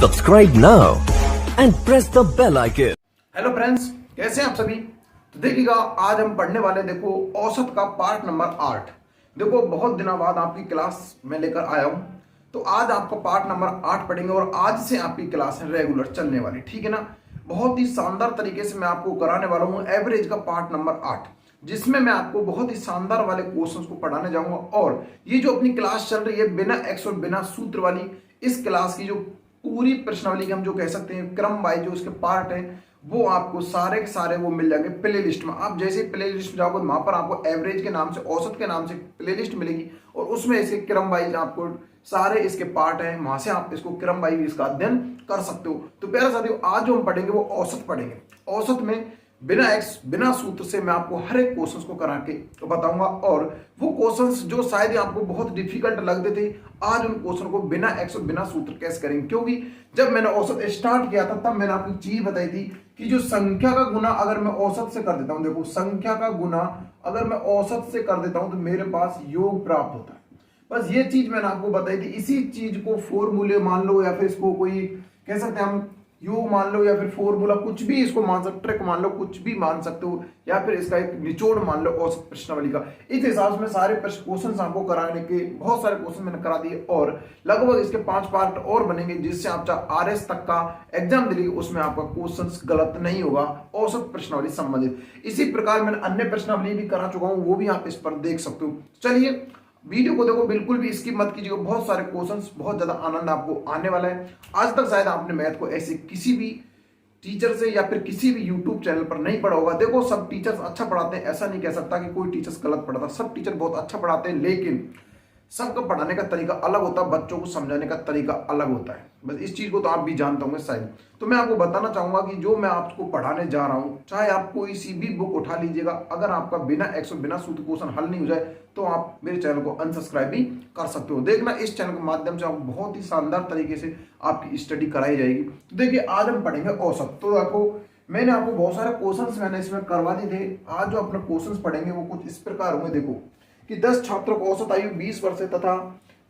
Subscribe now and press the bell icon. Hello friends, कैसे हैं आप सभी। तो देखिएगा, आज हम पढ़ने वाले देखो औसत का पार्ट नंबर 8। देखो बहुत दिनों बाद आपकी क्लास में लेकर आया हूं, तो आज आपको पार्ट नंबर 8 पढ़ेंगे और आज से आपकी क्लास है रेगुलर चलने वाली, ठीक है ना। बहुत ही शानदार तरीके से मैं आपको कराने वाला हूँ एवरेज का पार्ट नंबर 8, जिसमें मैं आपको बहुत ही शानदार वाले क्वेश्चंस को पढ़ाने जाऊंगा। और ये जो अपनी क्लास चल रही है बिना एक्स और बिना सूत्र वाली, इस क्लास की जो पूरी प्रश्नावली की हम जो कह सकते हैं क्रम वाइज जो उसके पार्ट हैं, वो आपको सारे के सारे वो मिल जाएंगे प्ले लिस्ट में। आप जैसे प्ले लिस्ट में जाओगे वहां पर आपको एवरेज के नाम से, औसत के नाम से प्ले लिस्ट मिलेगी और उसमें इसके क्रम वाइज आपको सारे इसके पार्ट हैं, वहां से आप इसको क्रम वाइज इसका अध्ययन कर सकते हो। तो प्यारे साथियों, आज जो हम पढ़ेंगे वो औसत पढ़ेंगे। औसत में बिना एक्स बिना सूत्र से मैं आपको हर एक क्वेश्चंस को करा के तो बताऊंगा, और वो क्वेश्चंस जो शायद आपको बहुत डिफिकल्ट लगते थे, आज उन क्वेश्चन को बिना एक्स और बिना सूत्र कैसे करेंगे। क्योंकि जब मैंने औसत स्टार्ट किया था तब मैंने आपको चीज बताई थी कि जो संख्या का गुना अगर मैं औसत से कर देता हूं, देखो संख्या का गुना अगर मैं औसत से कर देता हूं तो मेरे पास योग प्राप्त होता है। बस ये चीज मैंने आपको बताई थी। इसी चीज को फॉर्मूले मान लो या फिर इसको कोई कह सकते हैं हम योग मान लो या फिर फॉर्मूला, कुछ भी इसको मान सकते, ट्रिक मान लो, कुछ भी मान सकते हो, या फिर इसका एक निचोड़ मान लो औसत प्रश्नावली का। इस हिसाब से सारे क्वेश्चन आपको कराने के बहुत सारे क्वेश्चन मैंने करा दिए और लगभग इसके 5 पार्ट और बनेंगे, जिससे आप चाहे आरएस तक का एग्जाम दिलेगी उसमें आपका क्वेश्चन गलत नहीं होगा औसत प्रश्नावली संबंधित। इसी प्रकार मैंने अन्य प्रश्नावली भी करा चुका हूं, वो भी आप इस पर देख सकते हो। चलिए वीडियो को देखो, बिल्कुल भी स्किप मत कीजिए। बहुत सारे क्वेश्चंस, बहुत ज्यादा आनंद आपको आने वाला है। आज तक शायद आपने मैथ को ऐसे किसी भी टीचर से या फिर किसी भी यूट्यूब चैनल पर नहीं पढ़ा होगा। देखो सब टीचर्स अच्छा पढ़ाते हैं, ऐसा नहीं कह सकता कि कोई टीचर्स गलत पढ़ाता, सब टीचर बहुत अच्छा पढ़ाते हैं, लेकिन सबका पढ़ाने का तरीका अलग होता है, बच्चों को समझाने का तरीका अलग होता है। बस इस चीज को तो आप भी जानते होंगे शायद। तो मैं आपको बताना चाहूंगा कि जो मैं आपको पढ़ाने जा रहा हूं, चाहे आप कोई सी भी बुक उठा लीजिएगा, अगर आपका बिना एक्स और बिना सूत्र क्वेश्चन हल नहीं हो जाए तो आप मेरे चैनल को अनसब्सक्राइब भी कर सकते हो। देखना, इस चैनल के माध्यम से आपको बहुत ही शानदार तरीके से आपकी स्टडी कराई जाएगी। तो देखिए, आज हम पढ़ेंगे औसत। तो देखो, मैंने आपको बहुत सारे क्वेश्चंस मैंने इसमें करवा दिए थे। आज जो अपने क्वेश्चंस पढ़ेंगे वो कुछ इस प्रकार होंगे। देखो कि 10 छात्रों को औसत आयु 20 वर्ष है तथा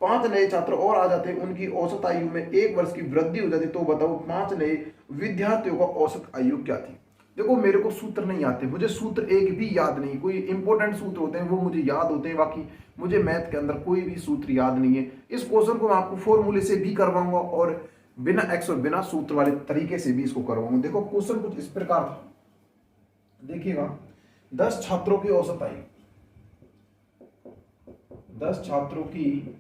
5 नए छात्र और आ जाते हैं, उनकी औसत आयु में 1 वर्ष की वृद्धि हो जाती, तो बताओ 5 नए विद्यार्थियों का औसत आयु क्या थी। देखो मेरे को सूत्र नहीं आते, मुझे सूत्र एक भी याद नहीं। कोई इंपॉर्टेंट सूत्र होते हैं वो मुझे याद होते हैं, बाकी मुझे मैथ के अंदर कोई भी सूत्र याद नहीं है। इस क्वेश्चन को मैं आपको फॉर्मूले से भी करवाऊंगा और बिना एक्स और बिना सूत्र वाले तरीके से भी इसको करवाऊंगा। देखो क्वेश्चन कुछ इस प्रकार था, देखिएगा 10 छात्रों की औसत आयु, 10 छात्रों की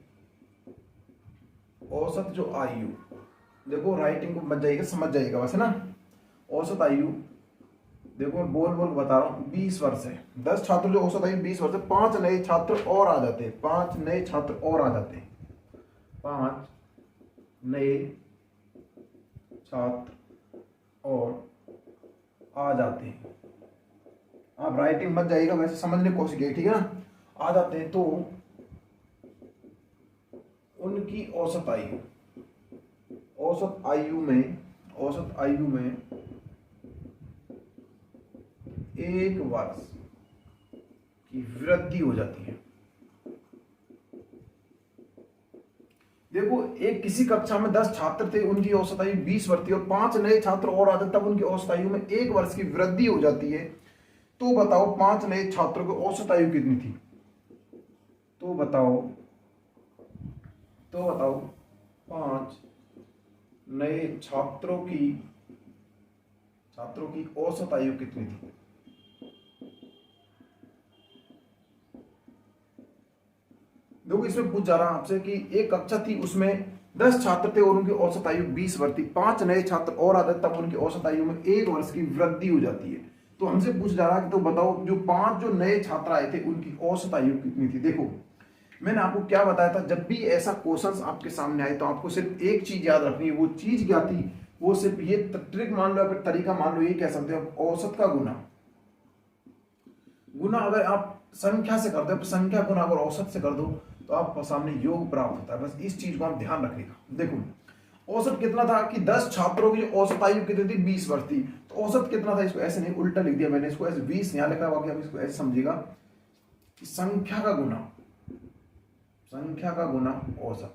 औसत जो आयु, देखो राइटिंग को मत जाइएगा, समझ जाइएगा बस, है ना। औसत आयु देखो मैं बोल बोल बता रहा हूं, 20 वर्ष है। 10 छात्रों जो औसत आयु 20 वर्ष है, 5 नए छात्र और आ जाते हैं, 5 नए छात्र और आ जाते हैं, 5 नए छात्र और आ जाते हैं। आप राइटिंग मत जाइएगा, वैसे समझने की कोशिश कीजिए, ठीक है ना। आ जाते हैं तो उनकी औसत आयु, औसत आयु में 1 वर्ष की वृद्धि हो जाती है। देखो एक किसी कक्षा में 10 छात्र थे, उनकी औसत आयु 20 वर्ष थी और 5 नए छात्र और आते तब उनकी औसत आयु में 1 वर्ष की वृद्धि हो जाती है। तो बताओ 5 नए छात्रों की औसत आयु कितनी थी। तो बताओ 5 नए छात्रों की औसत आयु कितनी थी। देखो इसमें पूछ जा रहा आपसे कि एक कक्षा थी, उसमें 10 छात्र थे और उनकी औसत आयु 20 वर्ष थी, 5 नए छात्र और आ जाते तब उनकी औसत आयु में 1 वर्ष की वृद्धि हो जाती है। तो हमसे पूछ जा रहा है कि तो बताओ जो 5 जो नए छात्र आए थे उनकी औसत आयु कितनी थी। देखो मैंने आपको क्या बताया था, जब भी ऐसा क्वेश्चन आपके सामने आए तो आपको सिर्फ एक चीज याद रखनी है। वो चीज क्या थी, वो सिर्फ ये ट्रिक मान लो या फिर तरीका मान लो, ये कह सकते हो औसत का गुना अगर आप संख्या से कर दो, संख्या गुना अगर औसत से कर दो तो आपको सामने योग प्राप्त होता है। बस इस चीज को आप ध्यान रखिएगा। देखो औसत कितना था कि 10 छात्रों की औसत आयु कितनी थी, 20 वर्ष थी। तो औसत कितना था, इसको ऐसे नहीं उल्टा लिख दिया मैंने, इसको ऐसे 20 यहां लिखा हुआ, आप इसको ऐसे समझिएगा कि संख्या का गुना औसत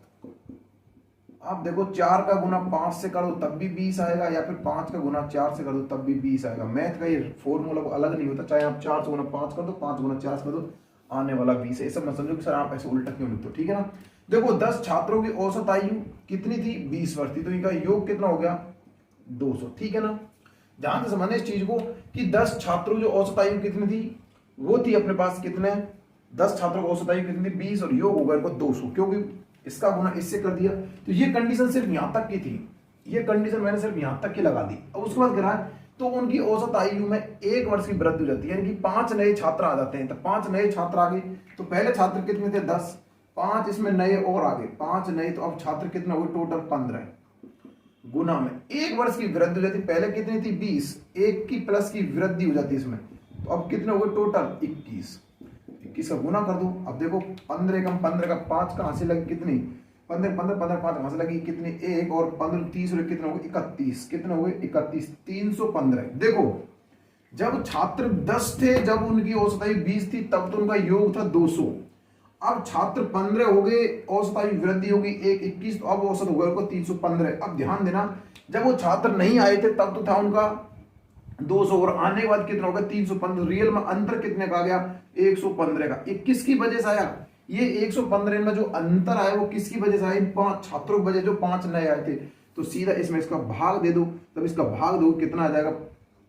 आप देखो 4 का गुना 5 से कर दो तब भी 20 आएगा, या फिर 5 का गुना 4 से कर दो तब भी 20 आएगा। मैथ का ये फॉर्मूला अलग नहीं होता, चाहे आप 4 से गुना 5 कर दो, 5 गुना 4 कर दो, आने वाला 20 है। सब मत समझो कि सर आप ऐसे उल्टा क्यों लिखते हो, ठीक है ना। देखो 10 छात्रों की औसत आयु कितनी थी, 20 वर्ष थी, तो इनका योग कितना हो गया, 200, ठीक है ना। ध्यान से समझने इस चीज को कि 10 छात्रों की औसत आयु कितनी थी, वो थी अपने पास कितने, 10 छात्रों की औसत आयु कितनी थी, 20, और योग होगा इनको 200, क्योंकि इसका गुना इससे कर दिया। तो ये कंडीशन सिर्फ यहां तक की थी, ये कंडीशन मैंने सिर्फ यहां तक की लगा दी। अब उसके बाद कह तो उनकी औसत आयु में 1 वर्ष की वृद्धि हो जाती है, यानी कि 5 नए छात्र आ जाते हैं। तो 5 नए छात्र आ गए, तो पहले छात्र कितने थे, 10, 5 इसमें नए और आ गए, 5 नए, तो अब छात्र कितने हो गए, टोटल 15, गुना में 1 वर्ष की वृद्धि हो जाती। पहले कितनी थी, 20, 1 की प्लस की वृद्धि हो जाती है इसमें, तो अब कितने हो गए टोटल 21, 21 का गुना कर दो। अब देखो 15 कम 15 का 5 कहां से लगी, कितनी, 15 15 15 5 कहां से लगी, कितनी, 1, और 15 30 और कितने हो गए 31, कितने हो गए 31, 315। देखो जब छात्र 10 थे, जब उनकी औसत आयु 20 थी, तब तो उनका योग था 200। अब छात्र 15 हो गए, औसत आयु वृद्धि होगी 1 21, तो अब औसत हो गया उनको 315। अब ध्यान देना, जब वो छात्र नहीं आए थे तब तो था उनका 200, और आने के बाद कितना होगा 315। रियल में अंतर कितने का आ गया, 115 का। 21 की वजह से आया, ये 115 में जो अंतर आया वो किसकी वजह से आया, इन 5 छात्रों की वजह, जो 5 नए आए थे। तो सीधा इसमें इसका भाग दे दो, तब इसका भाग दो कितना आ जाएगा,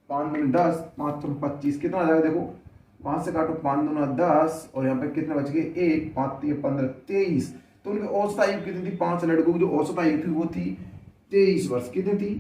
5 दूनी 10, 5 25, कितना आ जाएगा, देखो 5 से काटो, 5 दूना 10, और यहाँ पे कितने बच गए, 1, 5 15 23। तो उनकी औसत आयु कितनी थी, 5 लड़कों की जो औसत आयु थी वो थी 23 वर्ष, कितनी थी,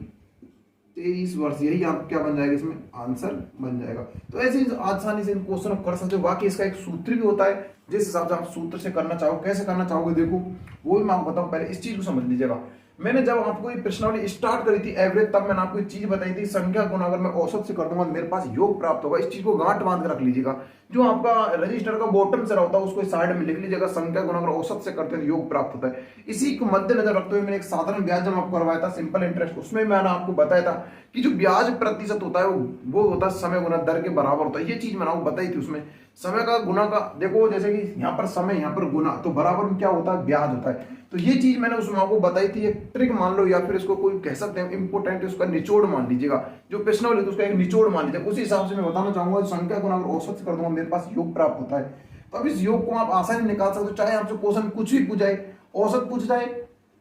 23 वर्ष। यही आप क्या बन जाएगा, इसमें आंसर बन जाएगा। तो ऐसे ही आसानी से इन क्वेश्चन कर सकते हो। बाकी इसका एक सूत्र भी होता है, जिस हिसाब से आप सूत्र से करना चाहो, कैसे करना चाहोगे देखो वो भी मैं आपको बताऊं। पहले इस चीज को समझ लीजिएगा। मैंने जब आपको ये प्रश्नावली स्टार्ट करी थी एवरेज, तब मैंने आपको एक चीज बताई थी, संख्या गुना अगर मैं औसत से कर दूंगा मेरे पास योग प्राप्त होगा। इस चीज को गांठ बांध कर रख लीजिएगा। जो आपका रजिस्टर का बॉटम से होता है उसको साइड में लिख लीजिएगा, संख्या गुना अगर औसत से करते हैं योग प्राप्त होता है। इसी को मद्देनजर रखते हुए मैंने एक साधारण ब्याज जब आपको करवाया था, सिंपल इंटरेस्ट, उसमें मैंने आपको बताया था कि जो ब्याज प्रतिशत होता है वो होता है समय गुना दर के बराबर होता है। ये चीज मैंने आपको बताई थी। उसमें समय का गुना का, देखो जैसे कि यहाँ पर समय, यहाँ पर गुना, तो बराबर में क्या होता है, ब्याज होता है। तो ये चीज मैंने उसमें आपको बताई थी। एक ट्रिक मान लो, या फिर इसको कोई कह सकते हैं इंपोर्टेंट, उसका निचोड़ मान लीजिएगा। जो प्रश्नावली है उसका एक निचोड़ मान लीजिएगा। उसी हिसाब से मैं बताना चाहूंगा, संख्या गुना अगर औसत से कर दूंगा मेरे पास योग प्राप्त होता है। तो अब इस योग को आप आसानी निकाल सकते हो, चाहे आपसे क्वेश्चन कुछ भी पूछ जाए, औसत पूछ जाए,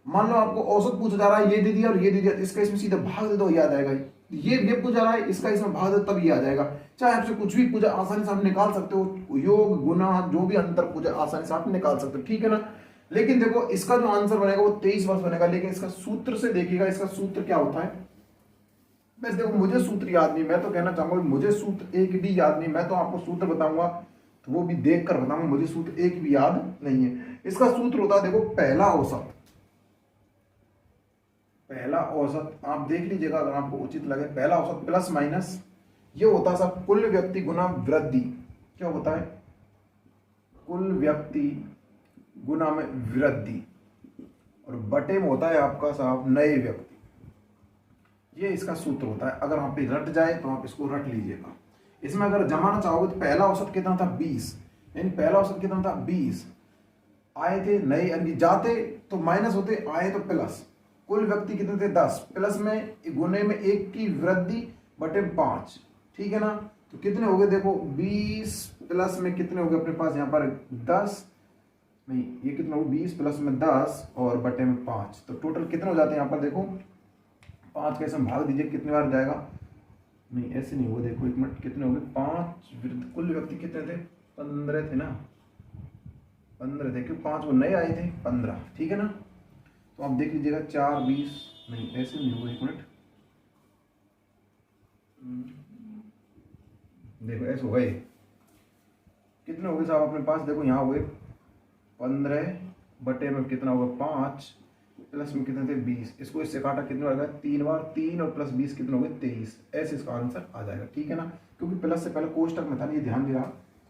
मान लो आपको औसत पूछा जा रहा है, ये दे दिया और ये दे दिया, इसका इसमें सीधा भाग दे दो, याद आएगा। ये पूछा रहा है, इसका इसमें भाग दे, तब ये आ जाएगा। चाहे आपसे कुछ भी पूछा, आसानी से आप निकाल सकते हो। योग गुना जो भी अंतर पूछा, आसानी से आप निकाल सकते हो, ठीक है ना। लेकिन देखो इसका जो आंसर बनेगा वो 23 वर्ष बनेगा। लेकिन इसका सूत्र से देखिएगा, इसका सूत्र क्या होता है। बस देखो मुझे सूत्र याद नहीं, मैं तो कहना चाहूंगा मुझे सूत्र एक भी याद नहीं। मैं तो आपको सूत्र बताऊंगा तो वो भी देख कर बताऊंगा, मुझे सूत्र एक भी याद नहीं है। इसका सूत्र होता है, देखो पहला औसत, पहला औसत आप देख लीजिएगा अगर आपको उचित लगे। पहला औसत प्लस माइनस, ये होता है सब कुल व्यक्ति गुना वृद्धि। क्या होता है, कुल व्यक्ति गुना में वृद्धि, और बटे में होता है आपका साहब नए व्यक्ति। ये इसका सूत्र होता है। अगर आप रट जाए तो आप इसको रट लीजिएगा। इसमें अगर जमाना चाहोगे तो पहला औसत कितना था, 20, यानी पहला औसत कितना था, 20 आए थे नए, यानी जाते तो माइनस होते, आए तो प्लस। कुल व्यक्ति कितने थे, 10, प्लस में गुने में 1 की वृद्धि बटे 5, ठीक है ना। तो कितने हो गए, देखो 20 प्लस में कितने हो गए अपने पास यहाँ पर 10, नहीं ये कितना हो, 20 प्लस में 10 और बटे में 5, तो टोटल कितने हो जाते हैं यहाँ पर देखो 5 कैसे भाग दीजिए, कितने बार जाएगा, नहीं ऐसे नहीं हुआ, देखो एक मिनट, कितने हो गए 5, कुल व्यक्ति कितने थे, 15 थे ना, 15 थे, क्योंकि 5 वो नए आए थे, 15, ठीक है ना। तो आप देख लीजिएगा 4 20, नहीं ऐसे नहीं हुआ, एक मिनट देखो ऐसे हो गए, कितने हो गए साहब अपने पास, देखो यहाँ हुए 15 बटे में कितना होगा 5 प्लस में कितने थे 20, इसको इससे काटा कितने होगा 3 बार, 3 और प्लस 20 कितने हो गए 23, ऐसे इसका आंसर आ जाएगा, ठीक है ना। क्योंकि प्लस से पहले कोष्टक में था, ये ध्यान दिया,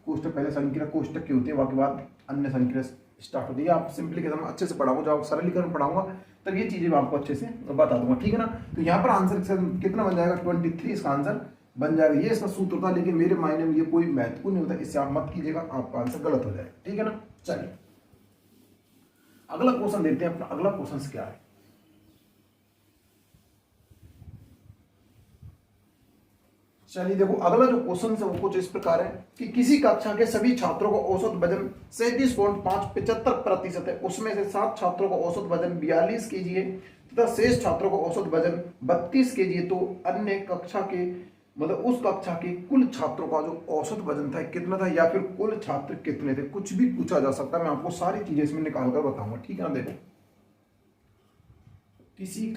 कोष्टक पहले संख्या कोष्टक की होती है, बाकी बात अन्य संख्या स्टार्ट होती है। आप सिंपली कहता हूँ अच्छे से पढ़ाऊंगा, जब आप सरलीकरण पढ़ाऊंगा तब ये चीजें मैं आपको अच्छे से बता दूंगा, ठीक है ना। तो यहाँ पर आंसर कितना बन जाएगा 23 इसका आंसर बन जाएगा। ये इसका सूत्र था, लेकिन मेरे मायने में ये कोई महत्वपूर्ण नहीं होता, इससे आप मत कीजिएगा, आपका आंसर गलत हो जाएगा, ठीक है ना। चलिए अगला क्वेश्चन देखते हैं अपना। अगला क्वेश्चन क्या है, चलिए देखो अगला जो क्वेश्चन है वो कुछ इस प्रकार है कि किसी कक्षा के सभी छात्रों का औसत वजन 37.75% है, उसमें से 7 छात्रों का औसत वजन 42 kg है तथा शेष छात्रों का औसत वजन 32 kg है। तो अन्य कक्षा के मतलब उस कक्षा के कुल छात्रों का जो औसत वजन था कितना था, या फिर कुल छात्र कितने थे, कुछ भी पूछा जा सकता है। मैं आपको सारी चीजें इसमें निकाल कर बताऊंगा, ठीक है ना। देखो किसी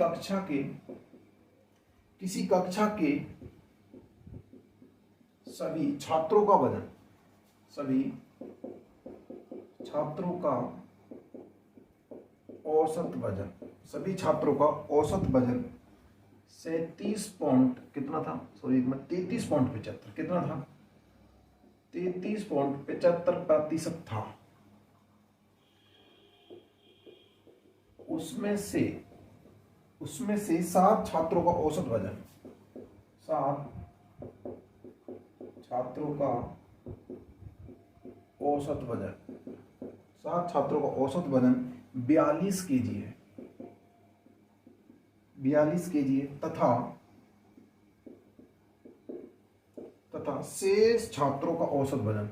कक्षा के सभी छात्रों का वजन, सभी छात्रों का औसत वजन, सभी छात्रों का औसत वजन 37 पॉइंट कितना था, सॉरी 33.75 कितना था, 33.75% था। उसमें से 7 छात्रों का औसत वजन, 7 छात्रों का औसत वजन, 7 छात्रों का औसत वजन 42 kg है, 42 kg है तथा शेष छात्रों का औसत वजन,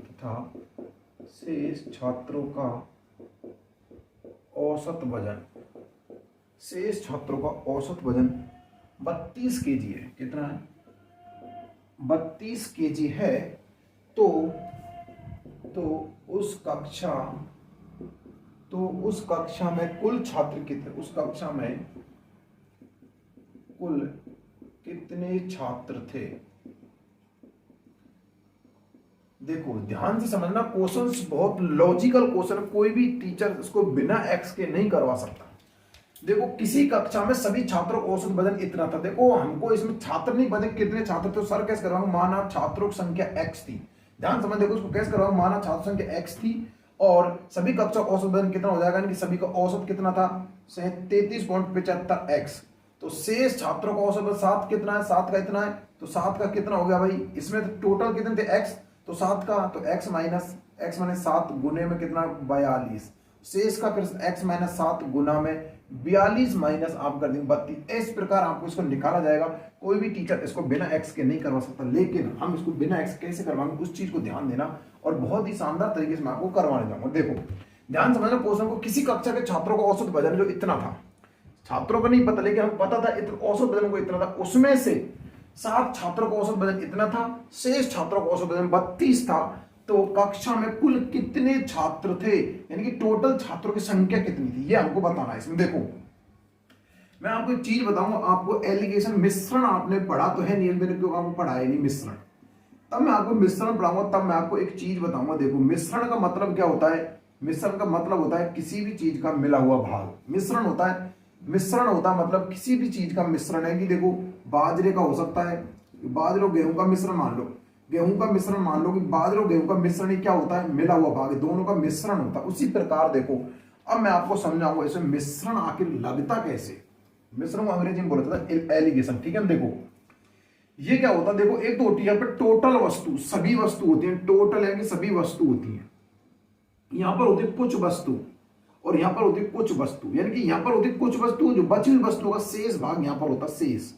शेष छात्रों का औसत वजन 32 kg है। कितना है, 32 kg है। तो उस कक्षा में कुल छात्र कितने, उस कक्षा में कुल कितने छात्र थे। देखो ध्यान से समझना, क्वेश्चंस बहुत लॉजिकल क्वेश्चन, कोई भी टीचर इसको बिना एक्स के नहीं करवा सकता। देखो किसी कक्षा में सभी छात्रों का औसत वजन इतना था। देखो हमको इसमें छात्र नहीं पता कितने छात्र थे, तो सर कैसे करवाऊंगा, माना छात्रों की संख्या x थी, ध्यान समझ, देखो उसको कैसे करवाऊंगा, माना छात्र संख्या x थी और सभी कक्षा का औसत वजन कितना हो जाएगा, यानी कि सभी का औसत कितना था 33.75x। तो शेष छात्रों का औसत वजन 7 कितना है, 7 का इतना है, तो 7 का कितना हो गया भाई, इसमें तो टोटल कितने थे x, तो 7 का, तो x माइनस 7 गुने में कितना 42, शेष का फिर x माइनस 7 गुना में 42 माइनस आप कर देंगे 32। इस प्रकार आपको इसको निकाला जाएगा। कोई भी टीचर इसको बिना x के नहीं करवा सकता, लेकिन हम इसको बिना x कैसे करवाएंगे उस चीज को ध्यान देना और बहुत ही शानदार तरीके से मैं आपको करवाने जाऊंगा। देखो ध्यान समझना क्वेश्चन को, किसी कक्षा के छात्रों का औसत वजन जो इतना था, छात्रों को नहीं पता लेकिन हमको पता था औसत वजन को इतना था, उसमें से 7 छात्रों का औसत वजन इतना था, शेष छात्रों का औसत वजन 32 था। तो कक्षा में कुल कितने छात्र थे, यानी कि टोटल छात्रों की संख्या कितनी थी, ये हमको बताना है इसमें। देखो मैं आपको एक चीज बताऊंगा, आपको एलिगेशन मिश्रण आपने पढ़ा तो है नहीं, मैंने क्यों आपको पढ़ाया नहीं मिश्रण, तब मैं आपको मिश्रण पढ़ाऊंगा, तब मैं आपको एक चीज बताऊंगा। देखो मिश्रण का मतलब क्या होता है, मिश्रण का मतलब होता है किसी भी चीज का मिला हुआ भाग, मिश्रण होता है मतलब किसी भी चीज का मिश्रण है। कि देखो बाजरे का हो सकता है, बाजरे गेहूं का मिश्रण मान लो, गेहूं का मिश्रण मान लो कि बाजरे और गेहूं का मिश्रण ही क्या होता है, मिला हुआ भाग, दोनों का मिश्रण होता है। उसी प्रकार देखो अब मैं आपको समझाऊंगा इसमें मिश्रण आखिर लगता कैसे, मिश्रण को अंग्रेजी में बोलता था एलिगेशन, ठीक है। देखो ये क्या होता है, देखो एक तो होती है यहाँ पे टोटल वस्तु, सभी वस्तु होती है, टोटल यानी सभी वस्तु होती है, यहां पर होती है कुछ वस्तु और यहां पर होती है कुछ वस्तु, यानी कि यहां पर होती है कुछ वस्तु, जो बची हुई वस्तुओं का शेष भाग यहां पर होता है शेष।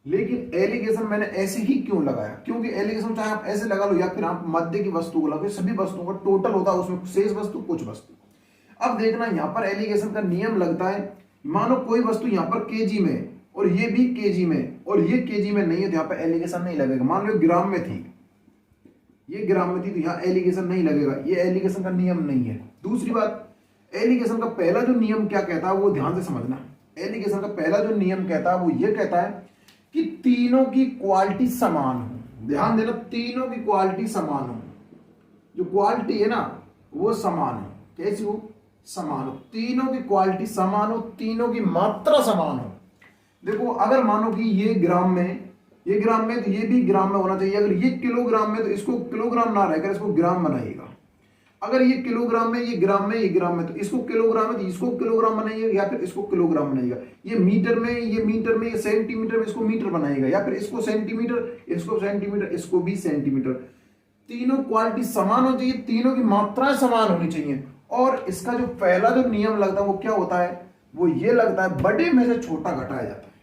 लेकिन एलिगेशन मैंने ऐसे ही क्यों लगाया, क्योंकि एलिगेशन चाहे आप ऐसे लगा लो या फिर आप मध्य की वस्तु को लगा, सभी वस्तुओं का टोटल होता है, उसमें शेष वस्तु कुछ वस्तु। अब देखना यहां पर एलिगेशन का नियम लगता है, मानो कोई वस्तु यहां पर केजी में और ये भी केजी में और ये केजी में नहीं है, तो यहां पर एलिगेशन नहीं लगेगा। मान लो ग्राम में थी, ये ग्राम में थी, तो यहां एलिगेशन नहीं लगेगा, ये एलिगेशन का नियम नहीं है। दूसरी बात, एलिगेशन का पहला जो नियम क्या कहता है वो ध्यान से समझना। एलिगेशन का पहला जो नियम कहता है वो ये कहता है कि तीनों की क्वालिटी समान हो, ध्यान देना, तीनों की क्वालिटी समान हो, जो क्वालिटी है ना वो समान हो। कैसी हो, समान हो, तीनों की क्वालिटी समान हो, तीनों की मात्रा समान हो। देखो अगर मानो कि ये ग्राम में तो ये भी ग्राम में होना चाहिए, अगर ये किलोग्राम में तो इसको किलोग्राम ना रहकर इसको ग्राम बनाइएगा, अगर ये किलोग्राम में, ये ग्राम में, ये ग्राम में, तो इसको किलोग्राम में तो इसको किलोग्राम बनाइएगा, या फिर इसको किलोग्राम बनाइएगा। ये मीटर में, ये सेंटीमीटर में, इसको मीटर बनाइएगा, या फिर इसको सेंटीमीटर, इसको भी सेंटीमीटर। तीनों क्वालिटी समान हो चाहिए, तीनों की मात्राएं समान होनी चाहिए। और इसका जो पहला जो नियम लगता है वो क्या होता है, वो ये लगता है बड़े में से छोटा घटाया जाता है,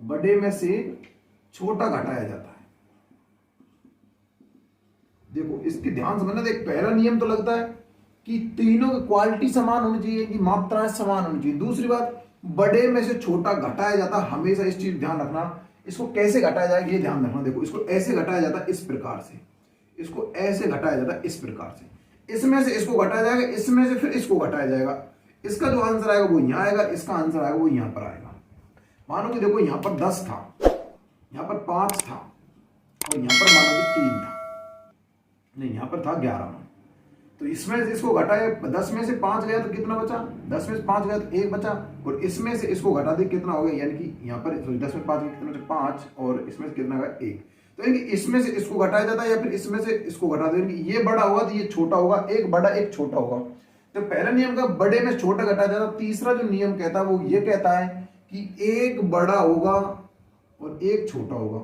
बड़े में से छोटा घटाया जाता है। देखो इसके ध्यान समझना, एक पहला नियम तो लगता है कि तीनों की क्वालिटी समान होनी चाहिए, कि मात्राएं समान होनी चाहिए। दूसरी बात, बड़े में से छोटा घटाया जाता है, हमेशा इस चीज ध्यान रखना। इसको कैसे घटाया जाएगा ये ध्यान रखना। देखो इसको ऐसे घटाया जाता है, इस प्रकार से, इसको ऐसे घटाया जाता है, इस प्रकार से। इसमें से इसको घटाया जाएगा, इसमें से फिर इसको घटाया जाएगा। इसका जो आंसर आएगा वो यहां आएगा, इसका आंसर आएगा वो यहां पर आएगा। मानो कि देखो यहां पर 10 था, यहां पर 5 था, और यहां पर मानो कि 3 था, नहीं यहां पर था 11। तो इसमें से इसको घटाया, 10 में से 5 गया तो कितना बचा, 10 में से 5 गया तो 1 बचा, और इसमें से इसको घटा दे कितना हो गया, यानी कि यहाँ पर 10 में 5 कितना बचा, 5, और इसमें से कितना गया 1। तो यानी कि इसमें से इसको घटाया जाता है, या फिर इसमें से इसको घटा दे, ये बड़ा होगा तो ये छोटा होगा, एक बड़ा एक छोटा होगा। तो पहला नियम का बड़े में छोटा घटाया जाता है। तीसरा जो नियम कहता है वो ये कहता है कि एक बड़ा होगा और एक छोटा होगा।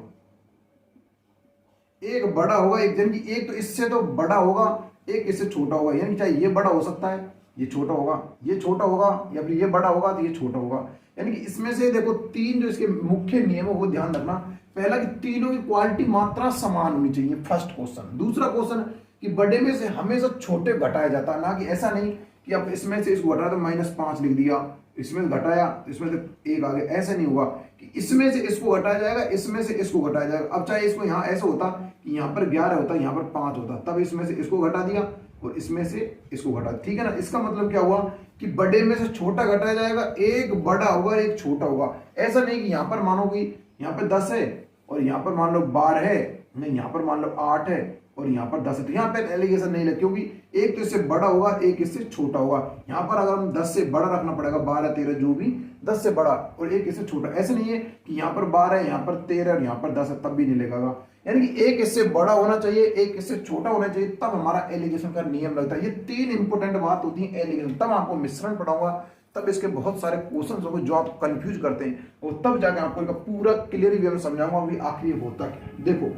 एक बड़ा होगा, एक यानी कि एक तो इससे तो बड़ा होगा, एक इससे छोटा होगा। यानी चाहे ये बड़ा हो सकता है, ये छोटा होगा, ये छोटा होगा, या फिर ये बड़ा होगा तो ये छोटा होगा। यानी कि इसमें से देखो 3 जो इसके मुख्य नियम है वो ध्यान रखना। पहला कि तीनों की क्वालिटी मात्रा समान होनी चाहिए, फर्स्ट क्वेश्चन। दूसरा क्वेश्चन कि बड़े में से हमेशा छोटे घटाया जाता है, ना कि ऐसा नहीं कि अब इसमें से इसको घटाया तो -5 लिख दिया, इसमें घटाया इसमें से 1 आ गया। ऐसा नहीं हुआ कि इसमें से इसको घटाया जाएगा, इसमें से इसको घटाया जाएगा। अब चाहे इसको यहाँ ऐसा होता कि यहाँ पर 11 होता, यहाँ पर 5 होता, तब इसमें से इसको घटा दिया और इसमें से इसको घटा, ठीक है ना। इसका मतलब क्या हुआ कि बड़े में से छोटा घटाया जाएगा, एक बड़ा होगा एक छोटा होगा। ऐसा नहीं कि यहाँ पर मानो कि यहाँ पर 10 है और यहाँ पर मान लो 12 है, नहीं यहाँ पर मान लो 8 है और यहाँ पर 10 है, तो यहाँ पर एलिगेशन नहीं लगे, क्योंकि एक तो इससे बड़ा होगा एक इससे छोटा होगा। यहाँ पर अगर हम 10 से बड़ा रखना पड़ेगा, 12 13 जो भी, 10 से बड़ा और एक इससे छोटा। ऐसे नहीं है कि यहाँ पर 12 है, यहाँ पर 13 और यहाँ पर 10 है, तब भी नहीं लगेगा। यानी कि एक इससे बड़ा होना चाहिए, एक इससे छोटा होना चाहिए, तब हमारा एलिगेशन का नियम लगता है। ये 3 इंपॉर्टेंट बात होती है एलिगेशन। तब आपको मिश्रण पढ़ाऊंगा, तब इसके बहुत सारे क्वेश्चन होंगे जो आप कंफ्यूज करते हैं, और तब जाकर आपको पूरा क्लियर वे में समझाऊंगा भी आखिर होता क्या। देखो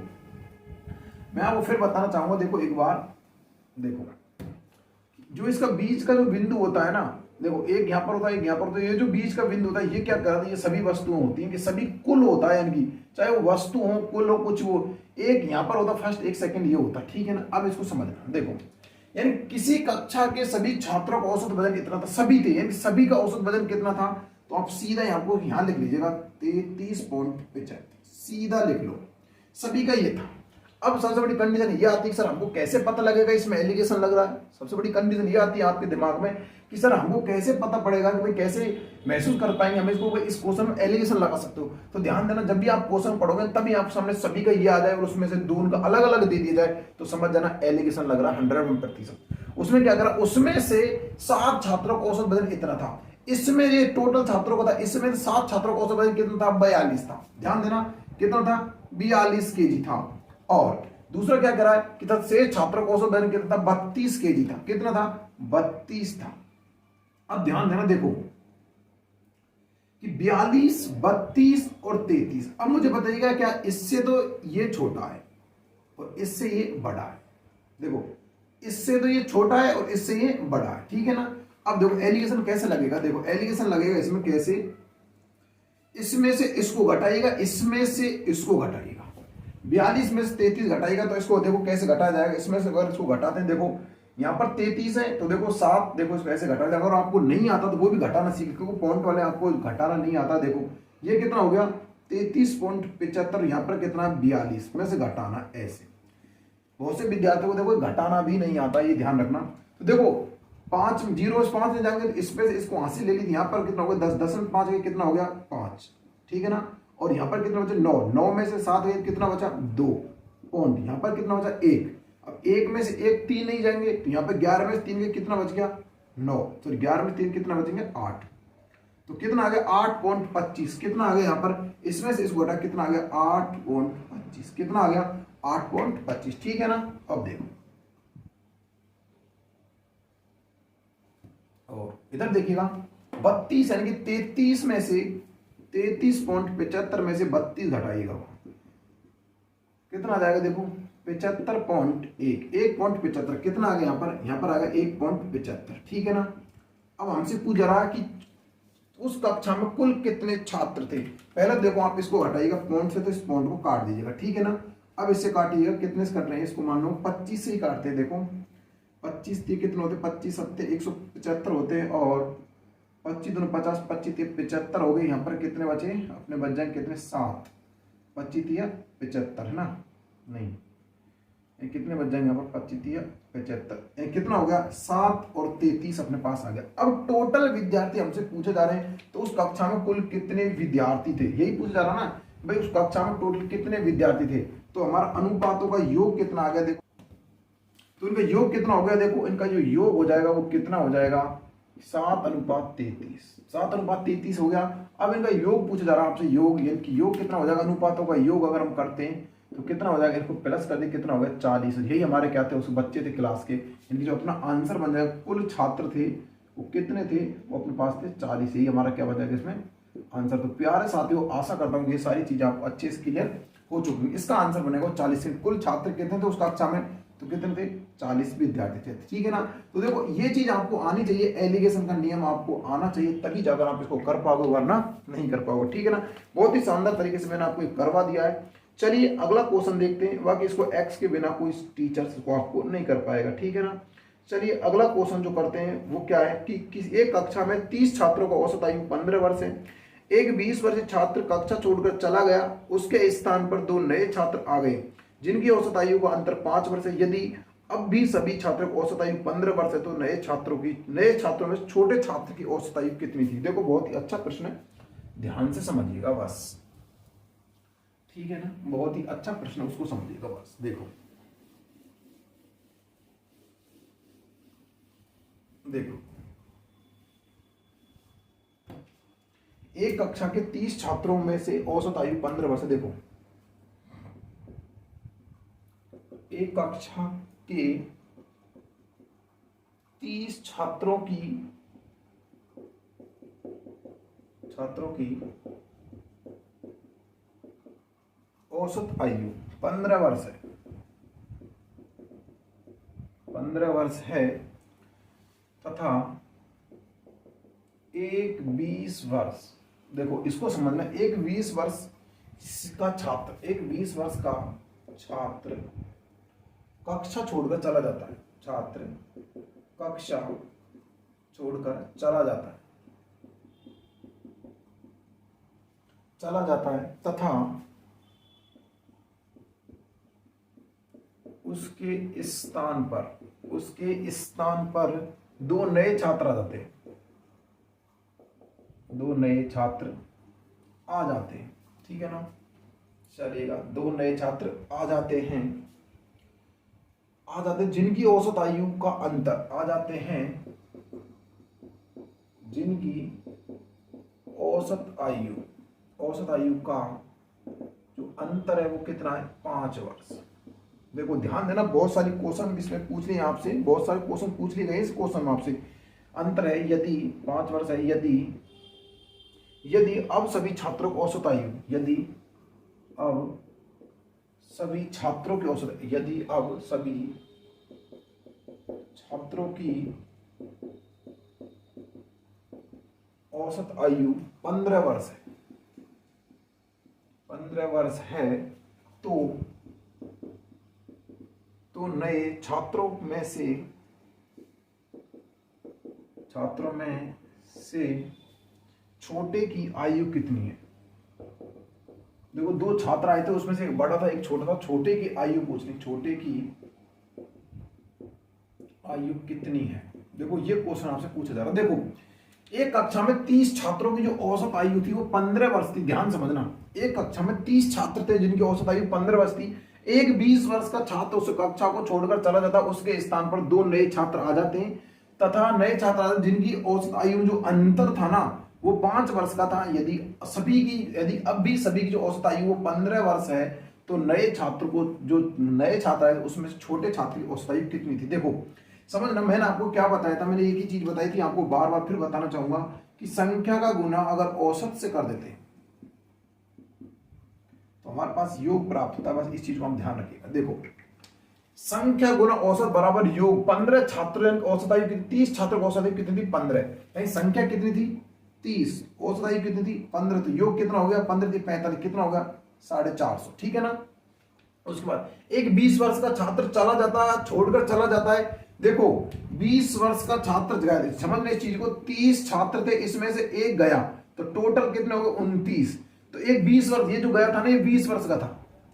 मैं आपको फिर बताना चाहूंगा, देखो एक बार देखो, जो इसका बीच का जो बिंदु होता है ना, देखो एक यहाँ पर होता है एक यहाँ पर, तो ये जो बीच का बिंदु होता है ये क्या करता है, ये सभी वस्तुएं होती हैं कि सभी कुल होता है, यानी कि चाहे वो वस्तु हो कुल हो कुछ वो, एक यहाँ पर होता फर्स्ट, एक सेकंड ये होता, ठीक है ना। अब इसको समझना, देखो यानी किसी कक्षा के सभी छात्रों का औसत वजन कितना था, सभी थे, यानी सभी का औसत वजन कितना था, तो आप सीधा यहाँ लिख लीजिएगा 33.75, सीधा लिख लो, सभी का ये था। अब सबसे बड़ी कंडीशन ये आती है सर हमको कैसे पता लगेगा इसमें एलिगेशन लग रहा है। सबसे बड़ी कंडीशन ये आती है आपके दिमाग में कि सर हमको कैसे पता पड़ेगा, कि भाई कैसे महसूस कर पाएंगे हम इसको, इस क्वेश्चन में एलिगेशन लगा सकते हो। तो ध्यान देना, जब भी आप क्वेश्चन पढ़ोगे तभी आप सामने सभी का ये आ जाए और उसमें से 2 उनका अलग अलग दे दिया जाए, तो समझ जाना एलिगेशन लग रहा है 100%। उसमें क्या करा, उसमें से 7 छात्रों का औसत वजन इतना था, इसमें ये टोटल छात्रों का था, इसमें 7 छात्रों का औसत वजन कितना था, 42 था। ध्यान देना कितना था, 42 केजी था। और दूसरा क्या करा है कि शेष छात्रों का औसत वजन कितना था, 32 केजी था। कितना था, 32 था। अब ध्यान देना, देखो कि 42, 32 और 33। अब मुझे बताइएगा क्या इससे तो ये छोटा है और इससे ये बड़ा है। देखो इससे तो ये छोटा है और इससे ये बड़ा है, ठीक है ना। अब देखो एलिगेशन कैसे लगेगा, देखो एलिगेशन लगेगा इसमें कैसे, इसमें से इसको घटाइएगा, इसमें से इसको घटाइएगा, 42 में से 33 घटाएगा तो इसको देखो कैसे घटाया जाएगा। इसमें से अगर इसको घटाते हैं, देखो यहाँ पर 33 है तो देखो 7, देखो इसको ऐसे घटाया जाएगा। और आपको नहीं आता तो वो भी घटाना सीखे, क्योंकि पॉइंट वाले आपको घटाना नहीं आता। देखो ये कितना हो गया 33.75, यहाँ पर कितना 42 में से घटाना ऐसे। बहुत से विद्यार्थियों को देखो घटाना भी नहीं आता, ये ध्यान रखना। तो देखो 5 0 से 5 में जाएंगे, इसमें से इसको हासिल ले ली, यहाँ पर कितना हो गया 10 में 5 कितना हो गया 5, ठीक है ना। और यहाँ पर कितना बचा 9, 9 में से 7 गए कितना बचा 2 पॉइंट, यहाँ पर कितना बचा 1। अब 1 में से 1 3 नहीं जाएंगे, तो यहाँ पर 11 में से 3 कितना बच गया 9, तो 11 में 3 कितना बचेंगे 8, तो कितना आ गया 8.25। कितना आ गया यहाँ पर, इसमें से इसको घटा कितना आ गया 8.25, कितना आ गया 8.25, ठीक है ना। अब देखो और इधर देखिएगा 32 यानी कि 33 में से 33.75 में से 32 घटाइएगा, कितना आ जाएगा देखो 75.1, 1.75 कितना आ गया यहाँ पर आ गया 1.75, ठीक है ना। अब हमसे पूछ रहा है कि उस कक्षा में कुल कितने छात्र थे। पहले देखो आप इसको हटाइएगा पॉइंट से, तो इस पॉइंट को काट दीजिएगा, ठीक है ना। अब इससे काटिएगा, कितने से कट रहे हैं, इसको मान लो 25 से ही काटते हैं। देखो 25 थी, कितने होते, 25 सत्ते 175 होते हैं, और 25 दूनी 50, 25 थी 75 हो गए। यहाँ पर कितने बचे अपने, बच जाएंगे कितने, 7। 25 थी 75 है ना, नहीं ये कितने बच जाएंगे यहाँ पर, 25 थी 75, कितना हो गया 7 और 33 अपने पास आ गया। अब टोटल विद्यार्थी हमसे पूछे जा रहे हैं, तो उस कक्षा में कुल कितने विद्यार्थी थे, यही पूछा जा रहा ना भाई, उस कक्षा में टोटल कितने विद्यार्थी थे। तो हमारा अनुपातों का योग कितना आ गया, देखो तो इनका योग कितना हो गया, देखो इनका जो योग हो जाएगा वो कितना हो जाएगा, 7:33। 7:33 हो गया। अब इनका योग पूछा जा रहा है आपसे, योग यानी योग कितना हो जाएगा, अनुपातों का योग अगर हम करते हैं तो कितना हो जाएगा, इसको प्लस कर दे, कितना हो गया 40। यही हमारे क्या थे, उस बच्चे थे क्लास के, इनकी जो अपना आंसर बन जाएगा, कुल छात्र थे वो कितने थे, वो अपने पास थे 40। यही हमारा क्या बन जाएगा इसमें आंसर। तो प्यारे साथियों, आशा करता हूँ ये सारी चीजें आपको अच्छे से क्लियर हो चुकी हैं। इसका आंसर बनेगा 40। कुल छात्र कितने थे उस कक्षा में, तो कितने थे, 40 विद्यार्थी थे, ठीक है ना। तो देखो ये चीज आपको आनी चाहिए, एलिगेशन का नियम आपको आना चाहिए, तभी जाकर आप इसको कर पाओगे, वरना नहीं कर पाओगे, ठीक है ना। बहुत ही शानदार तरीके से मैंने आपको करवा दिया है। चलिए अगला क्वेश्चन देखते हैं। बाकी इसको एक्स के बिना कोई टीचर इसको आपको नहीं कर पाएगा, ठीक है ना। चलिए अगला क्वेश्चन जो करते हैं वो क्या है कि एक कक्षा में 30 छात्रों का औसत आयु 15 वर्ष है। एक 20 वर्षीय छात्र कक्षा छोड़कर चला गया, उसके स्थान पर 2 नए छात्र आ गए जिनकी औसत आयु का अंतर 5 वर्ष है। यदि अब भी सभी छात्रों की औसत आयु 15 वर्ष है, तो नए छात्रों में छोटे छात्र की औसत आयु कितनी थी। देखो बहुत ही अच्छा प्रश्न है, ध्यान से समझिएगा बस, ठीक है ना। बहुत ही अच्छा प्रश्न, उसको समझिएगा बस। देखो एक कक्षा के 30 छात्रों में से औसत आयु 15 वर्ष है। देखो एक कक्षा के 30 छात्रों की औसत आयु 15 वर्ष है, 15 वर्ष है, तथा एक 20 वर्ष, देखो इसको समझना, एक 20 वर्ष का छात्र कक्षा छोड़कर चला जाता है, तथा उसके स्थान पर 2 नए छात्र आ जाते हैं, 2 नए छात्र आ जाते हैं, ठीक है ना। चलिएगा 2 नए छात्र आ जाते हैं, जिनकी औसत आयु का अंतर जिनकी औसत आयु का जो अंतर है वो कितना है, 5 वर्ष। देखो ध्यान देना, बहुत सारी क्वेश्चन इसमें पूछ लिए आपसे, बहुत सारे क्वेश्चन पूछ लिए गए इस क्वेश्चन में आपसे। अंतर है यदि 5 वर्ष है, यदि अब सभी छात्रों की औसत आयु, यदि अब सभी छात्रों की औसत आयु 15 वर्ष है, तो नए छात्रों में से छोटे की आयु कितनी है। देखो 2 छात्र आए थे, उसमें से एक बड़ा था एक छोटा था, छोटे की आयु पूछनी, छोटे की आयु कितनी है। देखो ये क्वेश्चन आपसे पूछा जा रहा है। देखो एक कक्षा में 30 छात्रों की जो औसत आयु थी वो 15 वर्ष थी, ध्यान समझना। एक कक्षा में 30 छात्र थे जिनकी औसत आयु 15 वर्ष थी। एक 20 वर्ष का छात्र उस कक्षा को छोड़कर चला जाता, उसके स्थान पर 2 नए छात्र आ जाते हैं, तथा नए छात्र आ जाते जिनकी औसत आयु में जो अंतर था ना वो 5 वर्ष का था। यदि अब भी सभी की जो औसत आयु वो 15 वर्ष है, तो नए छात्र आए उसमें से छोटे छात्र की औसत आयु कितनी थी। देखो समझना, मैंने आपको क्या बताया था, मैंने एक ही चीज बताई थी, आपको बार बार फिर बताना चाहूंगा कि संख्या का गुना अगर औसत से कर देते तो हमारे पास योग प्राप्त होता है। बस इस चीज को हम ध्यान रखिएगा। देखो संख्या गुना औसत बराबर योग। 15 छात्रों की औसत आयु 30 छात्रों की औसत आयु कितनी थी, 15। यानी संख्या कितनी थी, 30, औसत आयु कितनी थी 15, तो योग कितना हो गया 15 थी 45, कितना होगा 450, ठीक है ना। उसके बाद एक 20 वर्ष का छात्र चला जाता है, छोड़कर चला जाता है। देखो 20 वर्ष का छात्र गया, समझने इस चीज को, 30 छात्र थे, इसमें से एक गया, तो टोटल कितने हो गए 29। तो एक 20 वर्ष, ये जो गया था ना ये 20 वर्ष का था,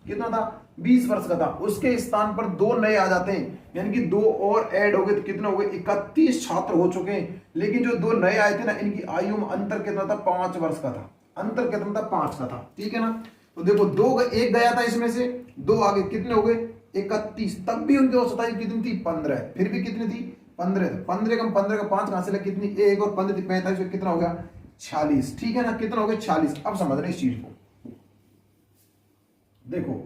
कितना था 20 वर्ष का था, उसके स्थान पर दो नए आ जाते हैं, यानी कि दो और ऐड हो गए, तो कितने हो गए 31 छात्र हो चुके हैं। लेकिन जो दो नए आए थे ना, इनकी आयु में अंतर कितना था 5 वर्ष का था, अंतर कितना था 5 का था, ठीक है ना। तो देखो एक गया था, इसमें से दो आगे, कितने हो गए 31, तब भी उनकी औसत आयु कितनी थी 15, फिर भी कितनी थी 15, 15 का 15 का 5 कहां से लगे, कितनी एक और 15 थी 45, कितना हो गया 46, ठीक है ना, कितना हो गया 46। अब समझ रहे इस चीज को, देखो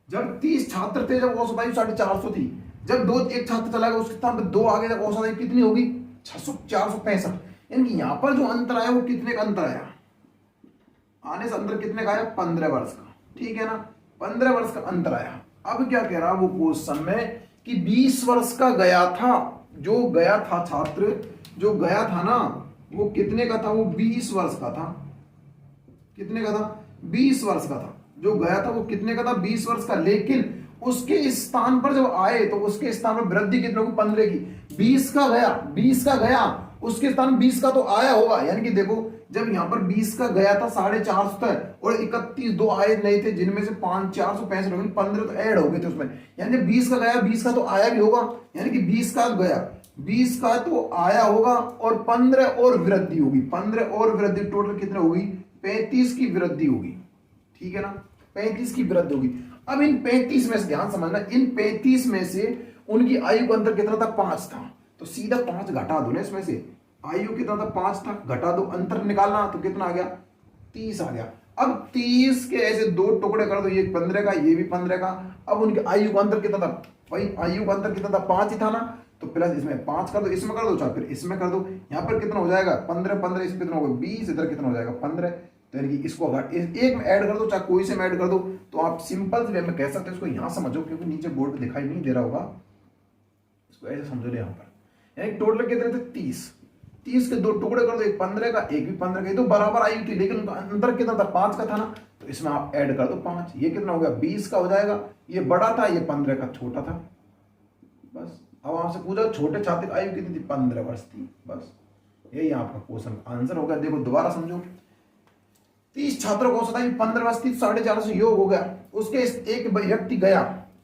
जब 30 छात्र थे, जब औसत आयु 450 थी, जब एक छात्र चला गया उसके स्थान पर दो आगे, जब औसत आयु कितनी होगी 465, यानी कि यहां पर जो अंतर आया वो कितने का अंतर आया, आने से अंतर कितने का आया 15 वर्ष का, ठीक है ना, 15 वर्ष का अंतर आया। अब क्या कह रहा वो क्वेश्चन में कि 20 वर्ष का गया था, जो गया था छात्र, जो गया था ना वो कितने का था, वो 20 वर्ष का था, कितने का था 20 वर्ष का था, जो गया था वो कितने का था 20 वर्ष का, लेकिन उसके स्थान पर जब आए तो उसके स्थान पर वृद्धि कितने होगी 15 की, 20 का गया, 20 का गया, उसके स्थान 20 का तो आया होगा, यानी कि देखो जब यहां पर 20 का गया था 450 तक, और 31 दो आए नहीं थे, जिनमें से 465 हो गए, 15 तो ऐड हो गए थे उसमें, यानी 20 का गया 20 का तो आया भी होगा, यानी कि 20 का गया 20 का तो आया होगा, और 15 और वृद्धि होगी, 15 और वृद्धि, टोटल कितने होगी 35 की वृद्धि होगी, ठीक है ना, 35 की वृद्धि होगी। अब इन 35 में से ध्यान समझना, इन 35 में से उनकी आयु का अंतर कितना था 5 था, तो सीधा 5 घटा दो ना, इसमें से आयु कितना था 5 था, घटा दो, अंतर निकालना, तो कितना आ गया 30 आ गया। अब 30 के ऐसे दो टुकड़े कर दो, ये 15 का, ये भी 15 का, अब उनके आयु का अंतर कितना था भाई, आयु का अंतर कितना था 5 ही था ना, तो प्लस इसमें 5 कर दो, इसमें कर दो, चाहे फिर इसमें कर दो, यहां पर कितना हो जाएगा 15 15, इसमें कितना होगा 20, इधर कितना हो जाएगा 15, तो यानी कि इसको अगर एक में ऐड कर दो, चाहे कोई से में ऐड कर दो, तो आप सिंपल वे में कह सकते हो, इसको यहां समझो, क्योंकि नीचे बोर्ड पे दिखाई नहीं दे रहा होगा, इसको ऐसे समझो यहां पर, यानी टोटल कितने थे 30, 30 के दो टुकड़े कर दो, एक 15 का एक भी 15 का, ये तो बराबर आयु थी, लेकिन उनका अंतर कितना था 5 का था ना, तो इसमें आप ऐड कर दो 5, ये कितना हो गया 20 का हो जाएगा, ये बड़ा था, ये 15 का छोटा था, बस। अब आपसे पूछा छोटे छात्र की आयु कितनी थी 15 वर्ष थी, बस यही आपका क्वेश्चन आंसर होगा। देखो दोबारा समझो, 30 छात्रों को औसत आयु 15 वर्ष थी, 450 योग हो गया, उसके एक व्यक्ति गया,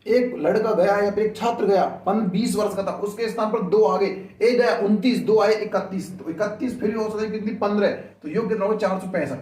एक लड़का गया या फिर एक छात्र गया 20 वर्ष का था, उसके स्थान पर दो आगे, एक गया 29, दो आए 31, तो 31 फिर औसत आयु कितनी 15, तो योग कितना होगा 465।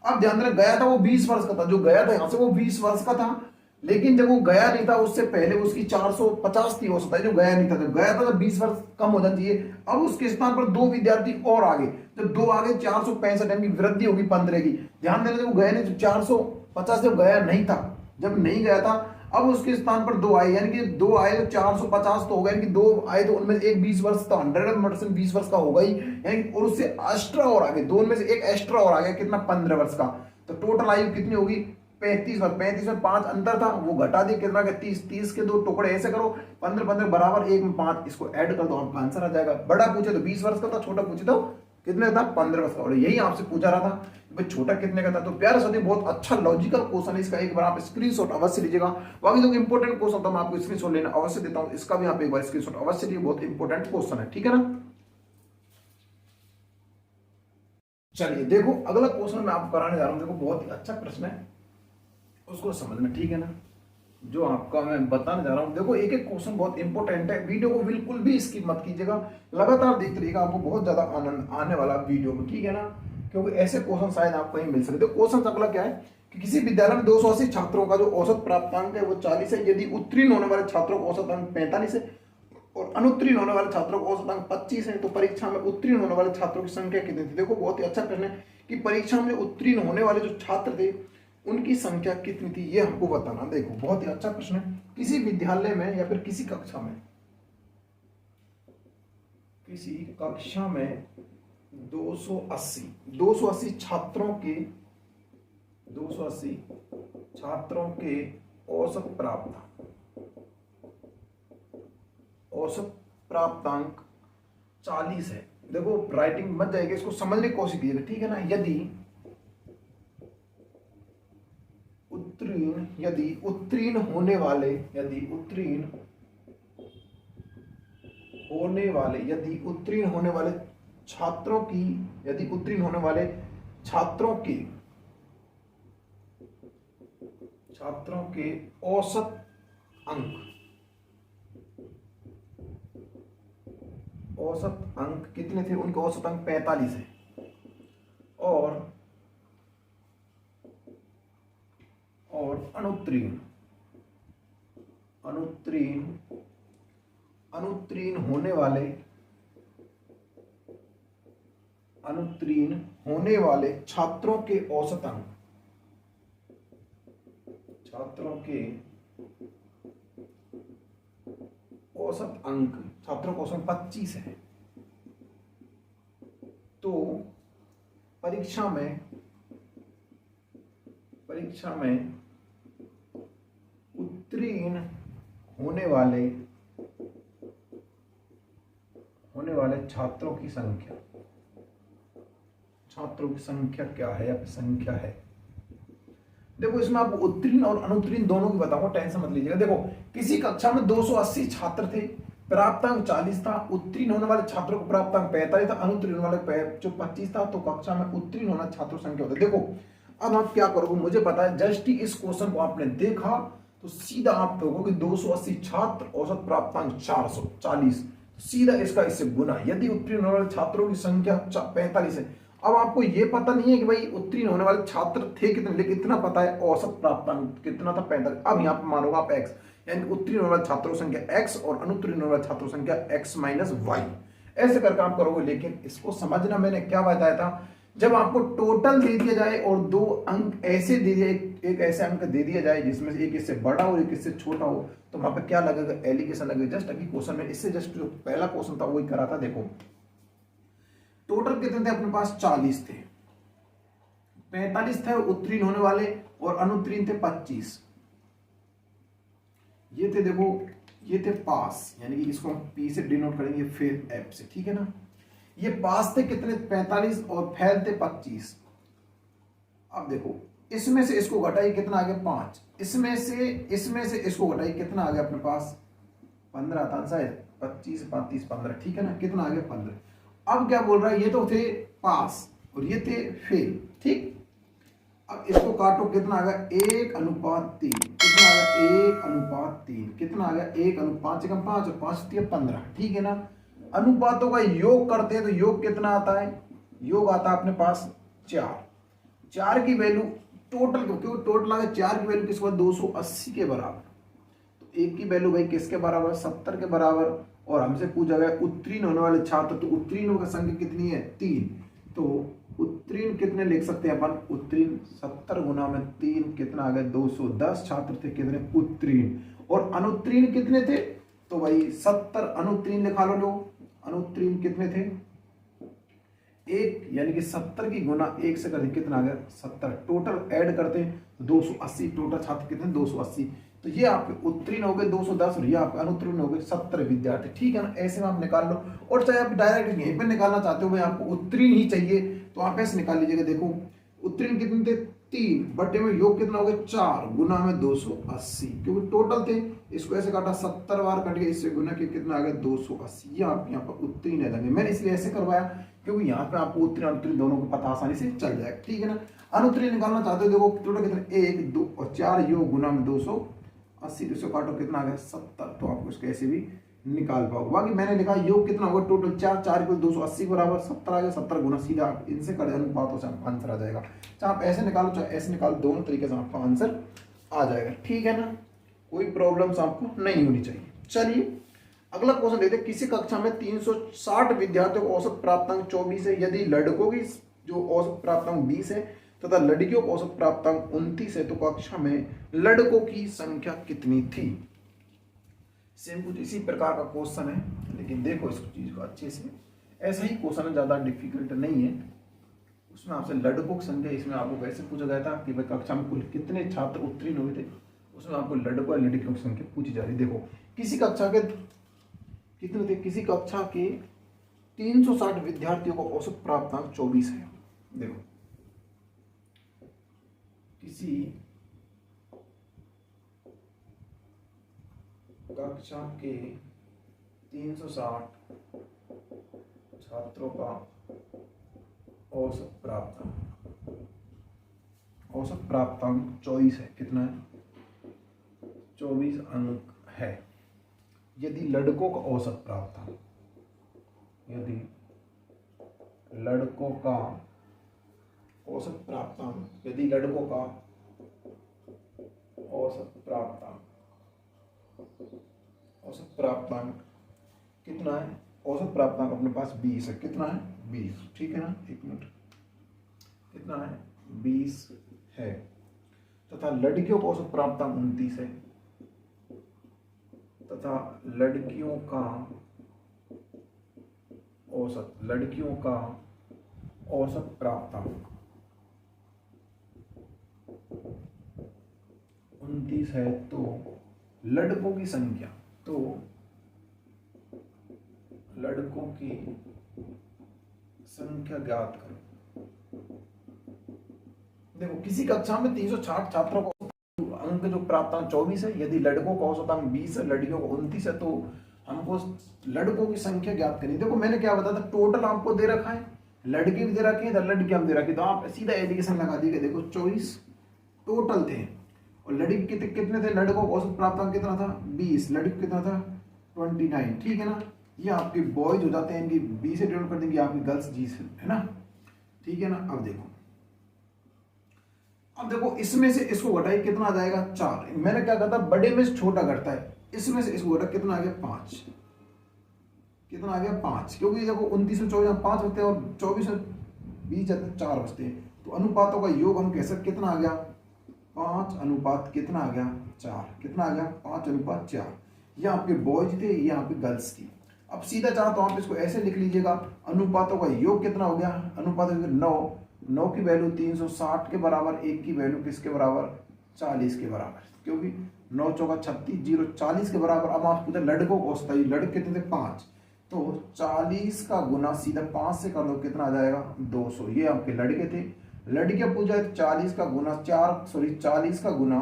अब ध्यान देना, गया था वो 20 वर्ष का था, जो गया था यहां से वो 20 वर्ष का था, लेकिन जब वो गया नहीं था उससे पहले उसकी 450 थी औसत आयु, जो गया नहीं था, जब गया था जब 20 वर्ष कम हो जाना चाहिए, अब उसके स्थान पर दो विद्यार्थी और आगे, जब दो आगे 465 यानी वृद्धि होगी 15 की। ध्यान देना, जब गया नहीं, जब 450 जब गया नहीं था, जब नहीं गया था, अब उसके स्थान पर दो आए, यानी कि दो आए तो 450 तो हो गया, यानी कि दो आए तो उनमें एक 20 वर्ष था, 100% 20 वर्ष का होगा ही, यानी और उससे एक्स्ट्रा और आगे, दो में से एक एक्स्ट्रा और आ गया, कितना 15 वर्ष का, तो टोटल आयु कितनी होगी 35 वर्ष। 35 में 5 अंतर था, वो घटा दिए, कितना का 30, 30 के दो टुकड़े ऐसे करो, 15 15 बराबर, एक में 5, इसको ऐड कर दो, आपका आंसर आ जाएगा। बड़ा पूछे तो 20 वर्ष का था, छोटा पूछे तो कितने था 15 वर्ष का, और यही आपसे पूछा रहा था भाई छोटा कितने का था। तो प्यारे साथी बहुत अच्छा लॉजिकल क्वेश्चन है, इसका एक बार आप स्क्रीनशॉट अवश्य लीजिएगा। बाकी जो इंपॉर्टेंट क्वेश्चन था मैं आपको स्क्रीनशॉट लेना अवश्य देता हूं, इसका भी आप एक बार स्क्रीनशॉट अवश्य लीजिए, बहुत इंपॉर्टेंट क्वेश्चन है, ठीक है ना। चलिए देखो अगला क्वेश्चन मैं आपको कराने जा रहा हूं, देखो बहुत ही अच्छा प्रश्न है, उसको समझना, ठीक है ना, जो आपका मैं बताने जा रहा हूं। देखो एक एक क्वेश्चन बहुत इंपॉर्टेंट है, वीडियो को बिल्कुल भी स्किप मत कीजिएगा, लगातार देखते रहिएगा, आपको बहुत ज्यादा आनंद आने वाला वीडियो में, ठीक है ना, क्योंकि ऐसे क्वेश्चन शायद आपको नहीं मिल सकते। तो क्वेश्चन अगला क्या है कि किसी विद्यालय में 280 छात्रों का जो औसत प्राप्तांक है वो 40 है, यदि उत्तीर्ण होने वाले छात्रों का औसत अंक 45 है और अनुत्तीर्ण होने वाले छात्रों का औसत अंक 25 है, तो परीक्षा में उत्तीर्ण होने वाले छात्रों की संख्या कितनी थी। देखो बहुत ही अच्छा प्रश्न है कि परीक्षा में उत्तीर्ण होने वाले जो छात्र थे उनकी संख्या कितनी थी, ये हमको बताना। देखो बहुत ही अच्छा प्रश्न है, किसी विद्यालय में या फिर किसी कक्षा में 280 छात्रों के औसत प्राप्तांक 40 है, देखो राइटिंग मत जाएगी, इसको समझने की कोशिश कीजिएगा, ठीक है ना। यदि उत्तीर्ण होने वाले छात्रों की, छात्रों के औसत अंक कितने थे, उनके औसत अंक 45 है, और अनुत्तीर्ण होने वाले छात्रों के औसत अंक, छात्रों का औसत 25 है, तो परीक्षा में उत्तीर्ण होने वाले छात्रों की संख्या क्या है, या संख्या है। देखो इसमें आपको उत्तीर्ण और अनुत्तीर्ण दोनों की बताऊंगा, टेंशन मत लीजिएगा। देखो किसी कक्षा में 280 छात्र थे, प्राप्तांक 40 था, उत्तीर्ण होने वाले छात्रों को प्राप्तांक 45 था, अनुत्तीर्ण होने वाले जो 25 था, तो कक्षा में उत्तीर्ण होना छात्रों संख्या होता है। देखो अब आप क्या करोगे, मुझे पता है जस्ट ही इस क्वेश्चन को आपने देखा तो सीधा आप कहोगे 280 छात्र, औसत प्राप्तांक 440, सीधा इसका इससे गुना। यदि उत्तीर्ण होने वाले छात्रों की संख्या 45 है, अब आपको ये पता नहीं है कि भाई उत्तीर्ण होने वाले छात्र थे कितने, लेकिन इतना पता है औसत प्राप्तांक कितना था, 45। अब यहाँ पर मानोगा आप x, यानी उत्तीर्ण होने वाले छात्रों की संख्या x और अनुत्तीर्ण होने वाले छात्रों की संख्या x माइनस y, ऐसे करके आप करोगे। लेकिन इसको समझना मैंने क्या बताया था, जब आपको टोटल दे दिया जाए और दो अंक ऐसे दे दिए, एक ऐसे अंक दे दिया जाए जिसमें से एक इससे बड़ा और एक इससे छोटा हो, तो वहां पर क्या लगेगा, एलिगेशन लगेगा। जस्ट अभी क्वेश्चन में इससे जस्ट जो पहला क्वेश्चन था वही करा था। देखो टोटल कितने थे अपने पास, 40 थे, 45 थे उत्तीर्ण होने वाले और अनुत्तीर्ण थे 25। ये थे, देखो ये थे पास, यानी कि इसको हम P से डिनोट करेंगे, फिर F से, ठीक है ना। ये पास थे कितने, 45, और फेल थे 25। अब देखो इसमें से इसको घटाइए, कितना आ गया 5, इसमें से इसको घटाइए, कितना आ गया अपने पास 15 था शायद, 25 35 15, ठीक है ना, कितना आ गया 15। अब क्या बोल रहा है, ये तो थे पास और ये थे फेल, ठीक। अब इसको काटो, कितना आ गया 1:3, कितना आ गया 1:3, कितना आ गया 1:5 से कम 5 और 5 से 15, ठीक है ना। अनुपातों का योग करते हैं तो योग कितना आता है, योग आता है अपने पास 4 की वैल्यू टोटल, क्योंकि टोटल आ गया 4 की वैल्यू किसके बाद 280 के बराबर, तो 1 की वैल्यू भाई किसके बराबर, 70 के बराबर। और हमसे पूछा गया उत्तीर्ण होने वाले छात्र, तो उत्तीर्ण की संख्या कितनी है 3, तो उत्तीर्ण कितने लिख सकते हैं अपन, उत्तीर्ण 70 गुना में 3, कितना आ गया 210 छात्र थे कितने उत्तीर्ण, और अनुत्तीर्ण कितने थे, तो भाई 70 अनुत्तीर्ण लिखा लो, अनुत्तीर्ण कितने थे 1, यानी कि 70 की गुना 1 से करते कितना आ गया 70, टोटल ऐड करते हैं 280, टोटल छात्र कितने 280, तो ये आपके उत्तीर्ण हो गए 210 और ये आपके अनुत्तीर्ण हो गए 70 विद्यार्थी, ठीक है ना। ऐसे में आप निकाल लो, और चाहे आप डायरेक्ट यहीं पे निकालना चाहते हो, भाई आपको उत्तीर्ण ही चाहिए तो आप ऐसे निकाल लीजिएगा। देखो उत्तीर्ण कितने थे 3, बटे में योग कितना हो गया 4 गुना में 280, क्योंकि टोटल थे, इसको ऐसे काटा 70 बार कट गया, इससे गुना के कितना आ गया 280, ये आप यहाँ पर उत्तीर्ण आ जाएंगे। मैंने इसलिए ऐसे करवाया क्योंकि यहाँ पे आपको उत्तीर्ण अनुत्तीर्ण दोनों को पता आसानी से चल जाएगा, ठीक है ना। अनुत्तीर्ण निकालना चाहते हो, देखो टोटल कितने 1 2 और 4 योग गुना में 280, इससे काटो कितना आ गया 70, तो आपको इसको ऐसे भी निकाल पाओगे। बाकी मैंने लिखा योग कितना होगा टोटल 4 को 280 के बराबर 70 आ गया, 70 गुना, सीधा आप इनसे कर अनुपातों से आपका आंसर आ जाएगा। चाहे आप ऐसे निकालो चाहे ऐसे निकालो, दोनों तरीके से आपका आंसर आ जाएगा, ठीक है ना। कोई प्रॉब्लम्स आपको नहीं होनी चाहिए। चलिए अगला क्वेश्चन देखते हैं। किसी कक्षा में 360 विद्यार्थियों को औसत प्राप्तांक 24 है, यदि लड़कों की जो औसत प्राप्तांक 20 है तथा लड़कियों को औसत प्राप्तांक 29 है, तो कक्षा में लड़कों की संख्या कितनी थी। सेम कुछ इसी प्रकार का क्वेश्चन है, लेकिन देखो इस चीज को अच्छे से, ऐसा ही क्वेश्चन है, ज्यादा डिफिकल्ट नहीं है। उसमें आपसे लड़कों की संख्या, इसमें आपको वैसे पूछा गया था कि भाई कक्षा में कुल कितने छात्र उत्तीर्ण हुए थे, उसमें आपको लड़कों और लड़कियों की संख्या पूछी जा रही है। देखो किसी कक्षा के कितने थे, किसी कक्षा के 360 विद्यार्थियों को औसत प्राप्तांक 24 है। देखो किसी कक्षा के 360 छात्रों का औसत प्राप्तांक 24 है। कितना है? 24 अंक है। यदि लड़कों का औसत प्राप्तांक, यदि लड़कों का औसत प्राप्तांक, यदि लड़कों का औसत प्राप्तांक कितना है? औसत प्राप्तांक अपने पास 20 है। कितना है? 20। ठीक है ना? एक मिनट, कितना है? 20 है। तथा लड़कियों का औसत प्राप्तांक 29 है, तथा लड़कियों का औसत प्राप्तांक 29 है। तो लड़कों की संख्या, ज्ञात करो। देखो किसी कक्षा में 360 छात्रों को अंक जो प्राप्तांक 24 है, यदि लड़कों का औसत अंक 20 है, लड़कियों को 29 है, तो हमको लड़कों की संख्या ज्ञात करनी। देखो मैंने क्या बताया था, टोटल आपको दे रखा है, लड़के भी दे रखे हैं, लड़कियां भी दे रखी, तो आप सीधा एडिशन लगा दीजिए। देखो 24 टोटल थे, और लड़की कितने थे? लड़कों का औसत प्राप्तांक कितना था? 20। लड़की कितना था? 29। ठीक है ना? ये आपके बॉयज हो जाते हैं, इनकी 20 से डिवाइड कर देंगे, आपकी गर्ल्स 20 है ना? ठीक है ना? अब देखो इसमें से इसको घटाइए, कितना आ जाएगा? 4। मैंने क्या कहा था, बड़े में से छोटा घटता है, इसमें से इसको घटा, कितना आ गया? 5। कितना आ गया? 5। क्योंकि देखो 29 में 24 5 होते हैं, और 24 में 20 जाते हैं, 4 बचते हैं, तो अनुपातों का योग हम कह सकते, कितना आ गया? 5 अनुपात कितना आ गया? 4। कितना आ गया? 5 अनुपात 4। ये आपके बॉयज थे, ये आपकी गर्ल्स थी। अब सीधा चाहो तो आप इसको ऐसे लिख लीजिएगा, अनुपातों का योग कितना हो गया? अनुपात 9 की वैल्यू 360 के बराबर, 1 की वैल्यू किसके बराबर? 40 के बराबर, क्योंकि 9 चौका 36, 0 40 के बराबर। अब आप पूछे लड़कों को औसत, लड़के कितने थे? 5, तो 40 का गुना सीधा 5 से कर दो, कितना आ जाएगा? 200। ये आपके लड़के थे। लड़कियां पूछा है 40 का गुना 40 का गुना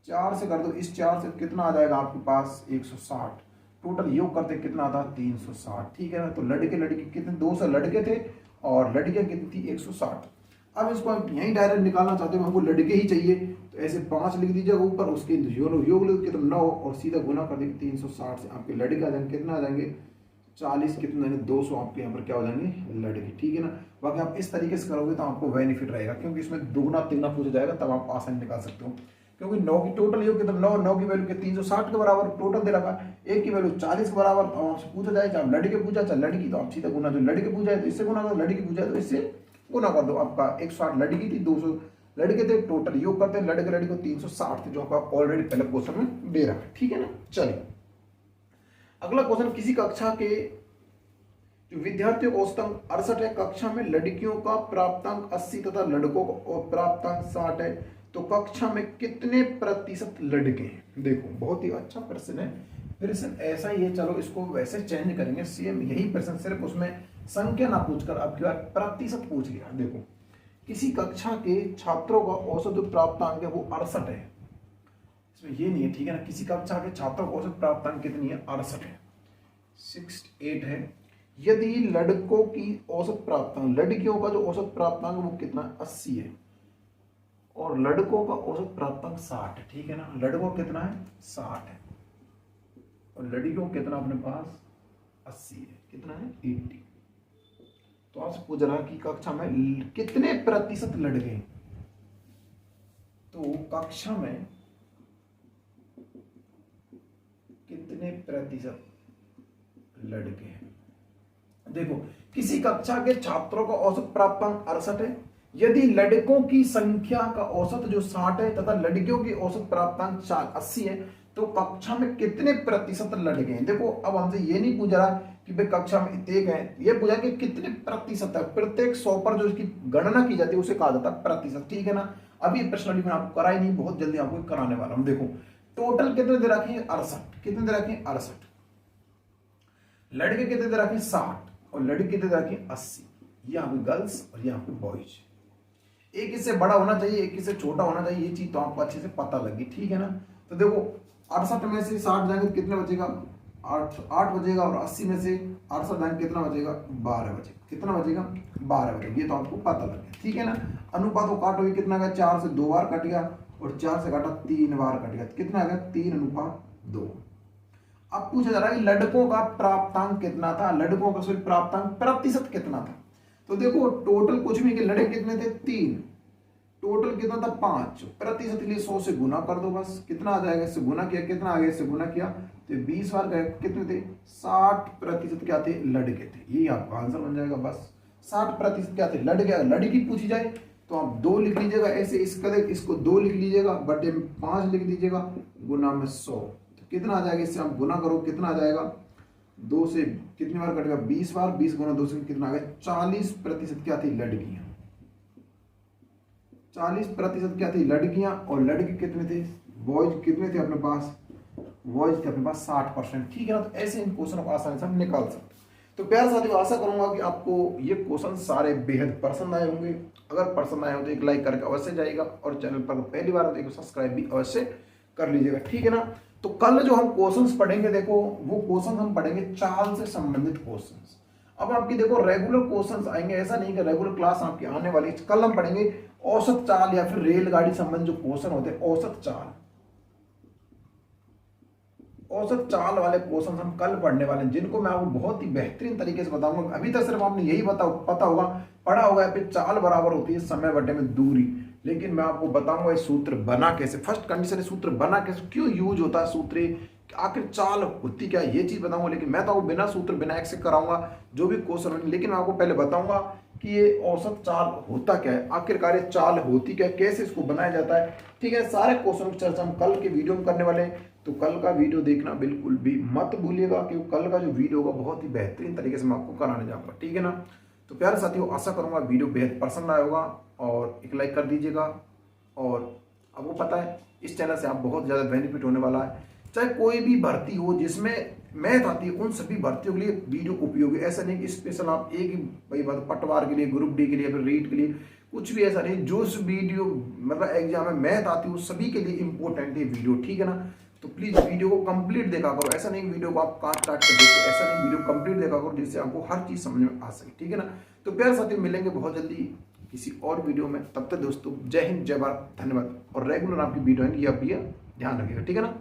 4 से कर दो, इस 4 से कितना आ जाएगा आपके पास? 160। टोटल योग करते कितना आता? 360। ठीक है ना? तो लड़के कितने? 200 लड़के थे, और लड़कियां कितनी थी? 160। अब इसको हम यहीं डायरेक्ट निकालना चाहते हो, हमको लड़के ही चाहिए, तो ऐसे 5 लिख दीजिएगा ऊपर, उसके योग लिख के तो 9, और सीधा गुना कर देंगे 360 से, आपके लड़के आ जाएंगे, कितना आ जाएंगे? 40, कितने 200 आपके यहाँ पर क्या हो जाएंगे? लड़के। ठीक है ना? बाकी आप इस तरीके से करोगे तो आपको बेनिफिट रहेगा, क्योंकि इसमें दुगना तिगना पूछा जाएगा, तब आप आसानी निकाल सकते हो। क्योंकि 9 की टोटल योग कितना? 9 की वैल्यू के 360 के बराबर टोटल दे रखा, 1 की वैल्यू 40 के बराबर। तो आपसे पूछा जाए चाहे लड़के पूछा चाहे लड़की, तो आप सीधा गुना, जो लड़के पूछा है तो इससे गुना करो, लड़की पूछा है तो इससे गुना कर दो। आपका 160 लड़की थी, 200 लड़के थे, टोटल योग करते हैं लड़के लड़की को 360 थे, जो आपका ऑलरेडी पहले क्वेश्चन में दे रखा है। ठीक है ना? चलिए अगला क्वेश्चन, किसी कक्षा के जो विद्यार्थियों का औसत अंक 68 है, कक्षा में लड़कियों का प्राप्तांक 80 तथा लड़कों का प्राप्तांक 60 है, तो कक्षा में कितने प्रतिशत लड़के हैं? देखो बहुत ही अच्छा प्रश्न है। प्रश्न ऐसा ही है, चलो इसको वैसे चेंज करेंगे, सेम यही प्रश्न, सिर्फ उसमें संख्या ना पूछकर अब की बार प्रतिशत पूछ लिया। देखो किसी कक्षा के छात्रों का औसत जो प्राप्तांक है वो 68 है, इसमें ये नहीं है। ठीक है ना? किसी कक्षा के छात्रों का औसत प्राप्तांक कितनी है? 68 है, 68 है। यदि लड़कों की औसत प्राप्तांक, लड़कियों का जो औसत प्राप्तांक वो कितना? 80 है, और लड़कों का औसत प्राप्तांक 60 है। ठीक है ना? लड़कों कितना है? 60 है, और लड़कियों कितना अपने पास? 80 है। कितना है? 80। तो आपसे पूछ रहा है कि कक्षा में कितने प्रतिशत लड़के हैं, तो कक्षा में कितने प्रतिशत लड़के हैं? देखो किसी कक्षा के छात्रों का औसत प्राप्तांक 68 है, यदि लड़कों की संख्या का औसत जो 60 है तथा लड़कियों की औसत प्राप्तांक 80 है, तो कक्षा में कितने प्रतिशत लड़के हैं? देखो अब हमसे ये नहीं पूछ रहा कि भाई कक्षा में एक है, ये पूछा कि कितने प्रतिशत है। प्रत्येक 100 पर जो इसकी गणना की जाती है उसे कहा जाता है प्रतिशत। ठीक है ना? अभी पर्सनली मैं आपको कराई नहीं, बहुत जल्दी आपको कराने वाला हूं। देखो टोटल कितने दे रखे हैं? 68। कितने दे रखे हैं? 68। लड़के कितने दे रखी 60 और लड़की कितने दे रखी 80। ये आपके गर्ल्स और ये आपके बॉयज। एक इससे बड़ा होना चाहिए, एक इससे छोटा होना चाहिए, ये चीज तो आपको अच्छे से पता लगी, ठीक है ना। तो देखो 68 में से 60 जाएंगे तो कितना बचेगा, 8 बचेगा, और 80 में से 68 जाएंगे कितना बचेगा, 12 बचेगा। कितना बचेगा, 12 बचेगा। ये तो आपको पता लग गया, ठीक है ना। अनुपात को काटोगे कितना गया, 4 से 2 बार कट गया, और 4 से काटा 3 बार कट गया, कितना आ गया 3:2। अब पूछा जा रहा है लड़कों का प्राप्तांक कितना था, लड़कों का सॉरी प्राप्तांक प्रतिशत कितना था। तो देखो टोटल कुछ भी, लड़के कितने थे 3, टोटल कितना था 5, प्रतिशत के लिए 100 से गुना कर दो बस, कितना आ जाएगा, इससे गुना किया, कितना आ गया, इससे गुना किया तो 20 बार गए, कितने थे 60% क्या थे, लड़के थे। यही आपका आंसर बन जाएगा बस। 60% क्या थे, लड़के। अगर लड़की पूछी जाए तो आप 2 लिख लीजिएगा ऐसे, इसको 2 लिख लीजिएगा, बटे में 5 लिख दीजिएगा, गुना में 100 तो कितना आ जाएगा, इससे आप गुना करो कितना आ जाएगा, 2 से कितनी बार कटेगा, 20 बार, 20 गुना 2 से कितना आ गया, 40% क्या थी, लड़कियां। 40% क्या थी, लड़कियां, और लड़के कितने थे, बॉयज कितने थे अपने पास, बॉयज थे अपने पास 60%, ठीक है ना। तो ऐसे इन क्वेश्चन को आसानी से हम निकाल सकते। तो प्यार साथियों आशा करूंगा कि आपको ये क्वेश्चन सारे बेहद पसंद आए होंगे। अगर पसंद आए हो तो एक लाइक करके अवश्य जाइएगा, और चैनल पर पहली बार तो एक सब्सक्राइब भी अवश्य कर लीजिएगा, ठीक है ना। तो कल जो हम क्वेश्चंस पढ़ेंगे, देखो वो क्वेश्चन हम पढ़ेंगे चाल से संबंधित क्वेश्चंस। अब आपकी देखो रेगुलर क्वेश्चंस आएंगे, ऐसा नहीं कि रेगुलर क्लास आपकी आने वाली। कल हम पढ़ेंगे औसत चाल या फिर रेलगाड़ी संबंधित जो क्वेश्चन होते हैं, औसत चाल वाले क्वेश्चन हम कल पढ़ने वाले हैं, जिनको मैं आपको बहुत ही बेहतरीन तरीके से बताऊंगा। अभी तक सिर्फ आपने यही पता होगा, पढ़ा होगा फिर चाल बराबर होती है समय बटे में दूरी, लेकिन मैं आपको बताऊंगा ये सूत्र बना कैसे, फर्स्ट कंडीशन सूत्र बना कैसे, क्यों यूज होता है सूत्र, आखिर चाल होती क्या, ये चीज बताऊंगा। लेकिन मैं तो आपको बिना सूत्र बिना एक्स से कराऊंगा जो भी क्वेश्चन होंगे, लेकिन मैं आपको पहले बताऊंगा कि ये औसत चाल होता क्या है, आखिरकार ये चाल होती क्या है, कैसे इसको बनाया जाता है, ठीक है। सारे क्वेश्चन की चर्चा हम कल के वीडियो में करने वाले हैं, तो कल का वीडियो देखना बिल्कुल भी मत भूलिएगा, क्योंकि कल का जो वीडियो होगा बहुत ही बेहतरीन तरीके से मैं आपको कराने जाऊंगा, ठीक है ना। तो प्यारे साथियों आशा करूंगा वीडियो बेहद पसंद आया होगा, और एक लाइक कर दीजिएगा। और आपको पता है इस चैनल से आप बहुत ज़्यादा बेनिफिट होने वाला है, चाहे कोई भी भर्ती हो जिसमें मैथ आती है, उन सभी भर्तियों के लिए वीडियो उपयोगी। ऐसा नहीं कि स्पेशल आप एक ही भाई बात पटवार के लिए, ग्रुप डी के लिए, फिर रीट के लिए, कुछ भी ऐसा नहीं। जो वीडियो मतलब एग्जाम में मैथ आती है वो सभी के लिए इंपॉर्टेंट है वीडियो, ठीक है ना। तो प्लीज वीडियो को कंप्लीट देखा करो, ऐसा नहीं वीडियो को आप काट कर देखो, ऐसा नहीं, वीडियो कंप्लीट देखा करो जिससे आपको हर चीज समझ में आ सके, ठीक है ना। तो प्यारे साथियों मिलेंगे बहुत जल्दी किसी और वीडियो में, तब तक दोस्तों जय हिंद, जय भारत, धन्यवाद। और रेगुलर आपकी वीडियो है ये आप ध्यान रखिएगा, ठीक है ना।